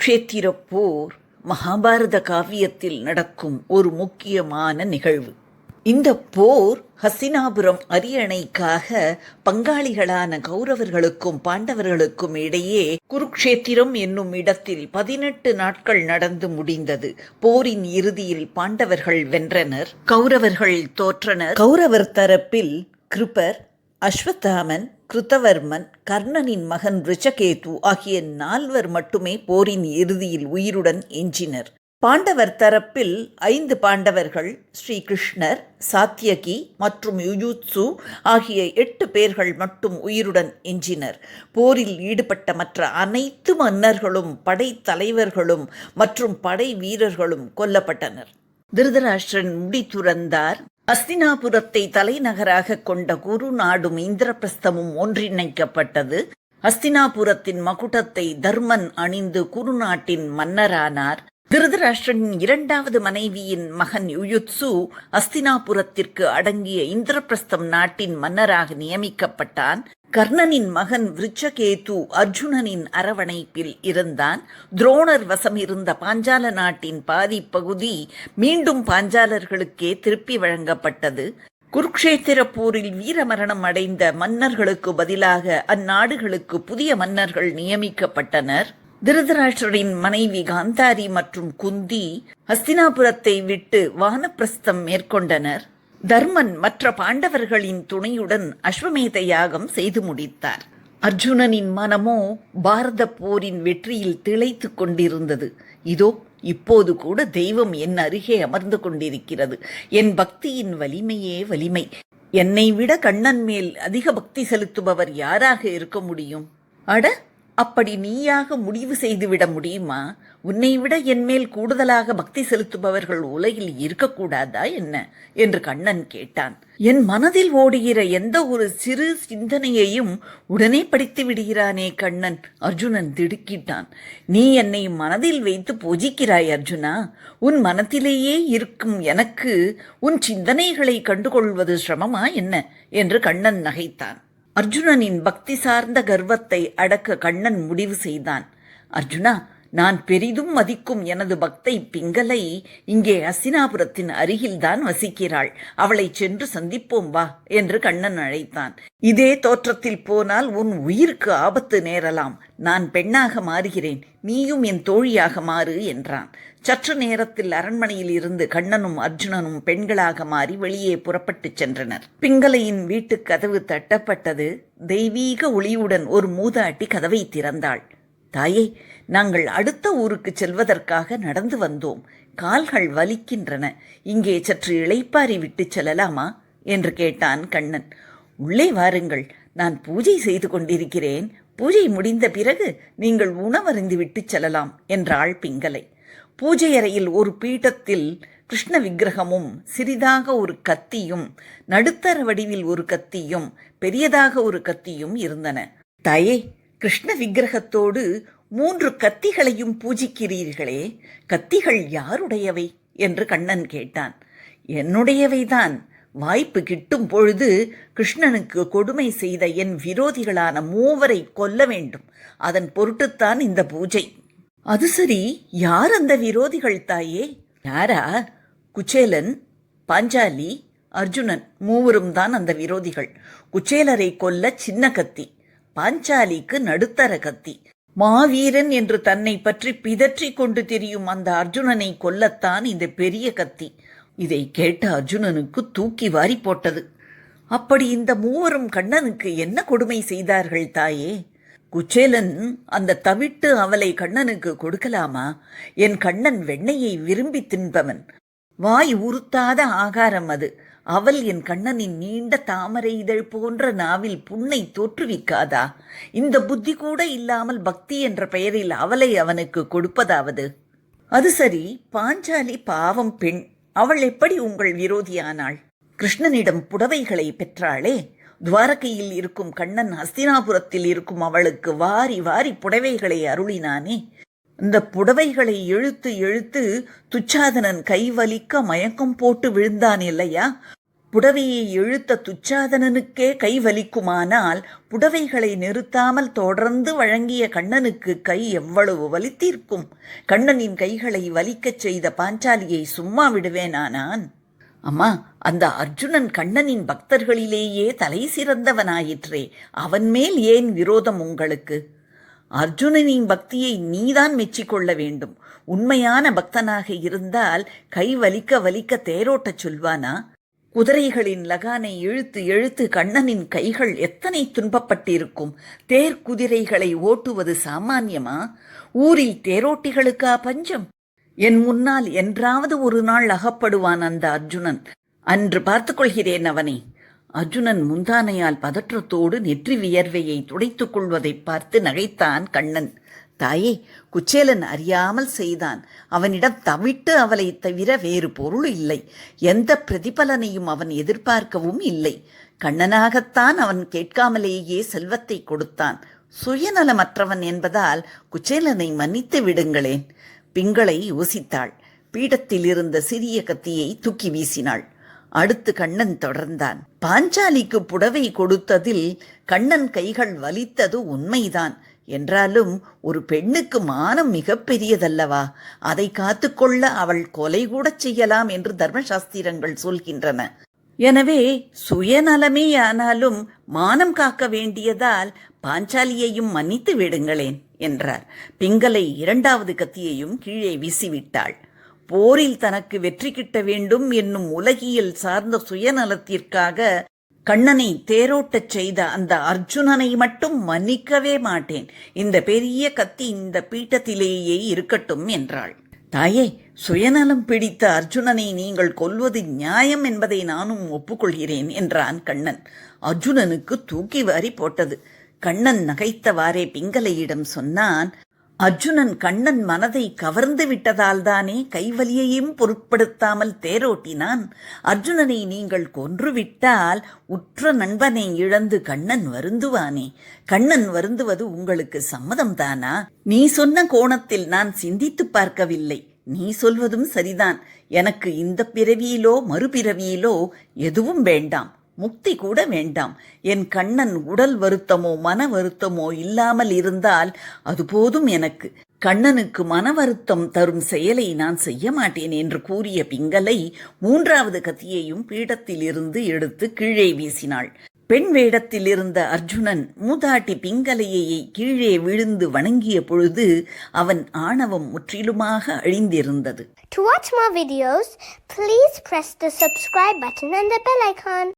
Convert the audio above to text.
குருக்ஷேத்திர போர் மகாபாரத காவியத்தில் நடக்கும் ஒரு முக்கியமான நிகழ்வு. இந்த போர் ஹஸ்தினாபுரம் அரியணைக்காக பங்காளிகளான கௌரவர்களுக்கும் பாண்டவர்களுக்கும் இடையே குருக்ஷேத்திரம் என்னும் இடத்தில் 18 நாட்கள் நடந்து முடிந்தது. போரின் இறுதியில் பாண்டவர்கள் வென்றனர், கௌரவர்கள் தோற்றனர். கௌரவர் தரப்பில் கிருபர், அஸ்வத்தாமன், கிருத்தவர்மன், கர்ணனின் மகன் ரிஷகேது ஆகிய 4 மட்டுமே போரின் இறுதியில் உயிருடன் எஞ்சினர். பாண்டவர் தரப்பில் 5 பாண்டவர்கள், ஸ்ரீகிருஷ்ணர், சாத்யகி மற்றும் யுயுத்சு ஆகிய 8 பேர்கள் மட்டும் உயிருடன் எஞ்சினர். போரில் ஈடுபட்ட மற்ற அனைத்து மன்னர்களும் படை தலைவர்களும் மற்றும் படை வீரர்களும் கொல்லப்பட்டனர். திருதராஷ்டிரன் முடி துறந்தார். ஹஸ்தினாபுரத்தை தலைநகராக கொண்ட குரு நாடும் இந்திரபிரஸ்தமும் ஒன்றிணைக்கப்பட்டது. ஹஸ்தினாபுரத்தின் மகுடத்தை தர்மன் அணிந்து குரு நாட்டின் மன்னரானார். திருதராஷ்டிரனின் 2வது மனைவியின் மகன் யுயுத்சு ஹஸ்தினாபுரத்திற்கு அடங்கிய இந்திரபிரஸ்தம் நாட்டின் மன்னராக நியமிக்கப்பட்டான். கர்ணனின் மகன் ரிஷகேது அர்ஜுனனின் அரவணைப்பில் இருந்தான். துரோணர் வசம் இருந்த பாஞ்சால நாட்டின் பாதி பகுதி மீண்டும் பாஞ்சாலர்களுக்கே திருப்பி வழங்கப்பட்டது. குருக்ஷேத்திர போரில் வீரமரணம் அடைந்த மன்னர்களுக்கு பதிலாக அந்நாடுகளுக்கு புதிய மன்னர்கள் நியமிக்கப்பட்டனர். திருதராஷ்டிரரின் மனைவி காந்தாரி மற்றும் குந்தி ஹஸ்தினாபுரத்தை விட்டு வானப்பிரஸ்தம் மேற்கொண்டனர். தர்மன் மற்ற பாண்டவர்களின் துணையுடன் அஸ்வமேத யாகம் செய்து முடித்தார். அர்ஜுனனின் மனமோ பாரத போரின் வெற்றியில் திளைத்து கொண்டிருந்தது. இதோ இப்போது கூட தெய்வம் என் அருகே அமர்ந்து கொண்டிருக்கிறது. என் பக்தியின் வலிமையே வலிமை. என்னை விட கண்ணன் மேல் அதிக பக்தி செலுத்துபவர் யாராக இருக்க முடியும்? அட, அப்படி நீயாக முடிவு செய்துவிட முடியுமா? உன்னை விட என்மேல் கூடுதலாக பக்தி செலுத்துபவர்கள் உலகில் இருக்கக்கூடாதா என்ன என்று கண்ணன் கேட்டான். என் மனதில் ஓடுகிற எந்த ஒரு சிறு சிந்தனையையும் உடனே படித்து விடுகிறானே கண்ணன். அர்ஜுனன் திடுக்கிட்டான். நீ என்னை மனதில் வைத்து பூஜிக்கிறாய் அர்ஜுனா. உன் மனத்திலேயே இருக்கும் எனக்கு உன் சிந்தனைகளை கண்டுகொள்வது சிரமமா என்ன என்று கண்ணன் நகைத்தான். அர்ஜுனனின் பக்தி சார்ந்த கர்வத்தை அடக்க கண்ணன் முடிவு செய்தான். அர்ஜுனா, நான் பெரிதும் மதிக்கும் எனது பக்தை பிங்களை இங்கே ஹஸ்தினாபுரத்தின் அருகில்தான் வசிக்கிறாள். அவளை சென்று சந்திப்போம் வா என்று கண்ணன் அழைத்தான். இதே தோற்றத்தில் போனால் உன் உயிருக்கு ஆபத்து நேரலாம். நான் பெண்ணாக மாறுகிறேன், நீயும் என் தோழியாக மாறு என்றான். சற்று நேரத்தில் அரண்மனையில் இருந்து கண்ணனும் அர்ஜுனனும் பெண்களாக மாறி வெளியே புறப்பட்டு சென்றனர். பிங்களையின் வீட்டு கதவு தட்டப்பட்டது. தெய்வீக ஒளியுடன் ஒரு மூதாட்டி கதவை திறந்தாள். தாயே, நாங்கள் அடுத்த ஊருக்கு செல்வதற்காக நடந்து வந்தோம். கால்கள் வலிக்கின்றன. இங்கே சற்று இளைப்பாரி விட்டு செல்லலாமா என்று கேட்டான் கண்ணன். உள்ளே வாருங்கள், நான் பூஜை செய்து கொண்டிருக்கிறேன். பூஜை முடிந்த பிறகு நீங்கள் உணவருந்து விட்டு செல்லலாம் என்றாள் பிங்களை. பூஜை அறையில் ஒரு பீഠத்தில் கிருஷ்ண விக்கிரகமும் சிறிதாக ஒரு கத்தியும், நடுத்தர வடிவில் ஒரு கத்தியும், பெரியதாக ஒரு கத்தியும் இருந்தன. தாயே, கிருஷ்ண விக்கிரகத்தோடு 3 கத்திகளையும் பூஜிக்கிறீர்களே, கத்திகள் யாருடையவை என்று கண்ணன் கேட்டான். என்னுடையவைதான். வாய்ப்பு கிட்டும் பொழுது கிருஷ்ணனுக்கு கொடுமை செய்த என் விரோதிகளான 3 கொல்ல வேண்டும். அதன் பொருட்டுத்தான் இந்த பூஜை. அது சரி, யார் அந்த விரோதிகள் தாயே? யாரா? குச்சேலன், பாஞ்சாலி, அர்ஜுனன் 3 தான் அந்த விரோதிகள். குச்சேலரை கொல்ல சின்ன கத்தி, பாஞ்சாலிக்கு நடுத்தர கத்தி, மாவீரன் என்று தன்னை பற்றி பிதற்றி கொண்டு திரியும் அந்த அர்ஜுனனை கொல்லத்தான் இந்த பெரிய கத்தி. இதை கேட்ட அர்ஜுனனுக்கு தூக்கி வாரி போட்டது. அப்படி இந்த 3 கண்ணனுக்கு என்ன கொடுமை செய்தார்கள் தாயே? குச்சேலன் அந்த தவிட்டு அவளை கண்ணனுக்கு கொடுக்கலாமா? என் கண்ணன் வெண்ணெயை விரும்பி தின்பவன். வாய் உறுத்தாத ஆகாரம் அது. அவள் என் கண்ணனின் நீண்ட தாமரை இதழ் போன்ற நாவில் புண்ணை தோற்றுவிக்காதா? இந்த புத்தி கூட இல்லாமல் பக்தி என்ற பெயரில் அவளை அவனுக்கு கொடுப்பதாவது? அது சரி, பாஞ்சாலி பாவம் பெண். அவள் எப்படி உங்கள் விரோதியானாள்? கிருஷ்ணனிடம் புடவைகளை பெற்றாளே. துவாரகையில் இருக்கும் கண்ணன் ஹஸ்தினாபுரத்தில் இருக்கும் அவளுக்கு வாரி வாரி புடவைகளை அருளினானே. இந்த புடவைகளை இழுத்து இழுத்து துச்சாதனன் கை வலிக்க மயக்கம் போட்டு விழுந்தான் இல்லையா? புடவையை இழுத்த துச்சாதனனுக்கே கை வலிக்குமானால் புடவைகளை நிறுத்தாமல் தொடர்ந்து வழங்கிய கண்ணனுக்கு கை எவ்வளவு வலித்திருக்கும்? கண்ணனின் கைகளை வலிக்கச் செய்த பாஞ்சாலியை சும்மா விடுவேனா நான்? அம்மா, அந்த அர்ஜுனன் கண்ணனின் பக்தர்களிலேயே தலை சிறந்தவனாயிற்றே, அவன் மேல் ஏன் விரோதம் உங்களுக்கு? அர்ஜுனனின் பக்தியை நீதான் மெச்சிக்கொள்ள வேண்டும். உண்மையான பக்தனாக இருந்தால் கை வலிக்க வலிக்க தேரோட்டச் சொல்வானா? குதிரைகளின் லகானை இழுத்து இழுத்து கண்ணனின் கைகள் எத்தனை துன்பப்பட்டிருக்கும். தேர் குதிரைகளை ஓட்டுவது சாமான்யமா? ஊரில் தேரோட்டிகளுக்கா பஞ்சம்? என் முன்னால் என்றாவது ஒரு நாள் அகப்படுவான் அந்த அர்ஜுனன். அன்று பார்த்துக் கொள்கிறேன் அவனை. அர்ஜுனன் முந்தானையால் பதற்றத்தோடு நெற்றி வியர்வையை துடைத்துக் கொள்வதைப் பார்த்து நகைத்தான் கண்ணன். தாயே, குச்சேலன் அறியாமல் செய்தான். அவனிடம் தவிட்டு அவளை தவிர வேறு பொருள் இல்லை. எந்த பிரதிபலனையும் அவன் எதிர்பார்க்கவும் இல்லை. கண்ணனாகத்தான் அவன் கேட்காமலேயே செல்வத்தை கொடுத்தான். சுயநலமற்றவன் என்பதால் குச்சேலனை மன்னித்து விடுங்களேன். பிங்களை யோசித்தாள். பீடத்தில் இருந்த சிறிய கத்தியை தூக்கி வீசினாள். அடுத்து கண்ணன் தொடர்ந்தான். பாஞ்சாலிக்கு புடவை கொடுத்ததில் கண்ணன் கைகள் வலித்தது உண்மைதான். என்றாலும் ஒரு பெண்ணுக்கு மானம் மிக பெரியதல்லவா? அதை காத்துக்கொள்ள அவள் கொலை கூட செய்யலாம் என்று தர்மசாஸ்திரங்கள் சொல்கின்றன. எனவே சுயநலமே ஆனாலும் மானம் காக்க வேண்டியதால் பாஞ்சாலியையும் மன்னித்து விடுங்களேன் என்றார். பிங்களை இரண்டாவது கத்தியையும் கீழே வீசிவிட்டாள். போரில் தனக்கு வெற்றி கிட்ட வேண்டும் என்னும் உலகியல் சார்ந்த சுயநலத்திற்காக கண்ணனை தேரோட்டச் செய்த அந்த அர்ஜுனனை மட்டும் மன்னிக்கவே மாட்டேன். இந்த பெரிய கத்தி இந்த பீட்டத்திலேயே இருக்கட்டும் என்றாள். தாயே, சுயநலம் பிடித்த அர்ஜுனனை நீங்கள் கொல்வது நியாயம் என்பதை நானும் ஒப்புக்கொள்கிறேன் என்றான் கண்ணன். அர்ஜுனனுக்கு தூக்கி வாரி போட்டது. கண்ணன் நகைத்தவாறே பிங்கலையிடம் சொன்னான், அர்ஜுனன் கண்ணன் மனதை கவர்ந்து விட்டதால்தானே கைவலியையும் பொருட்படுத்தாமல் தேரோட்டினான். அர்ஜுனனை நீங்கள் கொன்றுவிட்டால் உற்ற நண்பனை இழந்து கண்ணன் வருந்துவானே. கண்ணன் வருந்துவது உங்களுக்கு சம்மதம்தானா? நீ சொன்ன கோணத்தில் நான் சிந்தித்து பார்க்கவில்லை. நீ சொல்வதும் சரிதான். எனக்கு இந்த பிறவியிலோ மறுபிறவியிலோ எதுவும் வேண்டாம். முக்தி கூட வேண்டாம். என் கண்ணன் உடல் வருத்தமோ மன வருத்தமோ இல்லாமல் இருந்தால் அது போதும் எனக்கு. கண்ணனுக்கு மன வருத்தம் தரும் செயலை நான் செய்ய மாட்டேன் என்று கூறிய பிங்களை மூன்றாவது கத்தியையும் பீடத்தில் இருந்து எடுத்து கீழே வீசினாள். பெண் வேடத்தில் இருந்த அர்ஜுனன் மூதாட்டி பிங்கலையை கீழே விழுந்து வணங்கிய பொழுது அவன் ஆணவம் முற்றிலுமாக அழிந்திருந்தது. To watch more videos, please press the subscribe button and the bell icon.